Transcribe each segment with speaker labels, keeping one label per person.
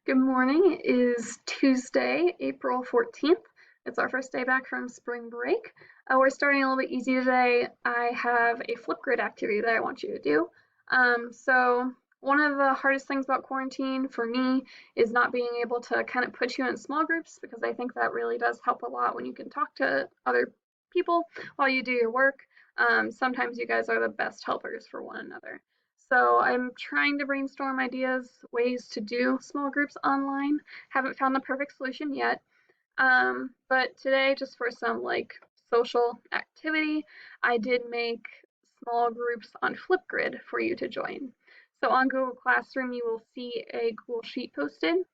Speaker 1: Good morning. It is Tuesday, April 14th. It's our first day back from spring break. We're starting a little bit easy today. I have a Flipgrid activity that I want you to do. One of the hardest things about quarantine for me is not being able to kind of put you in small groups, because I think that really does help a lot when you can talk to other people while you do your work. Sometimes you guys are the best helpers for one another. So I'm trying to brainstorm ideas, ways to do small groups online. Haven't found the perfect solution yet. But today, just for some like social activity, I did make small groups on Flipgrid for you to join. So on Google Classroom, you will see a Google Sheet posted.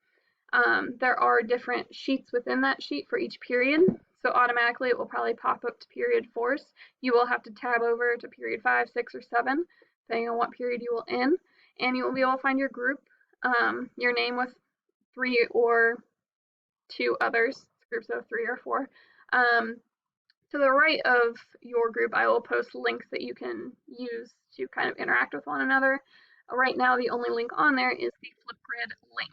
Speaker 1: There are different sheets within that sheet for each period. So automatically it will probably pop up to period 4. You will have to tab over to period 5, 6, or 7, depending on what period you will in. And you will be able to find your group, your name with 3 or 2 others, groups of 3 or 4. To the right of your group, I will post links that you can use to kind of interact with one another. Right now, the only link on there is the Flipgrid link.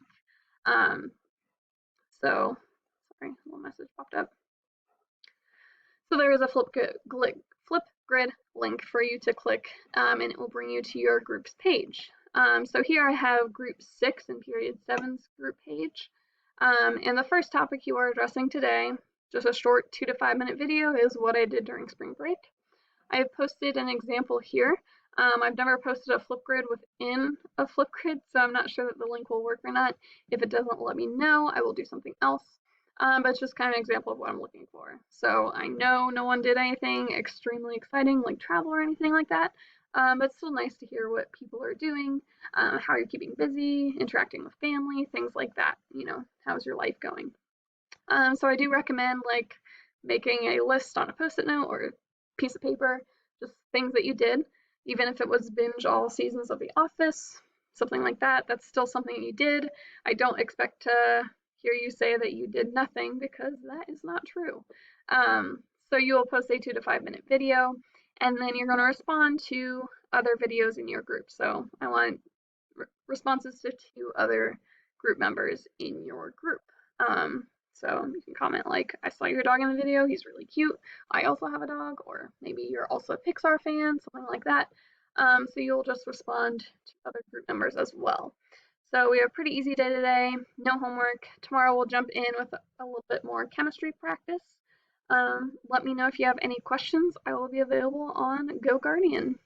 Speaker 1: Um, so, sorry, a little message popped up. So there is a Flipgrid link for you to click, and it will bring you to your group's page. So here I have group 6 and period 7's group page. And the first topic you are addressing today, just a short 2 to 5 minute video, is what I did during spring break. I have posted an example here. I've never posted a Flipgrid within a Flipgrid, so I'm not sure that the link will work or not. If it doesn't, let me know. I will do something else. But it's just kind of an example of what I'm looking for. So I know no one did anything extremely exciting like travel or anything like that, but it's still nice to hear what people are doing, how you're keeping busy, interacting with family, things like that. How's your life going? So I do recommend like making a list on a post-it note or a piece of paper, just things that you did, even if it was binge all seasons of The Office, something like that. That's still something you did. I don't expect to hear you say that you did nothing, because that is not true. So you will post a 2 to 5 minute video, and then you're going to respond to other videos in your group. So I want responses to 2 other group members in your group. So you can comment like, I saw your dog in the video, he's really cute. I also have a dog, or maybe you're also a Pixar fan, something like that. So you'll just respond to other group members as well. So we have a pretty easy day today, no homework. Tomorrow we'll jump in with a little bit more chemistry practice. Let me know if you have any questions. I will be available on Go Guardian.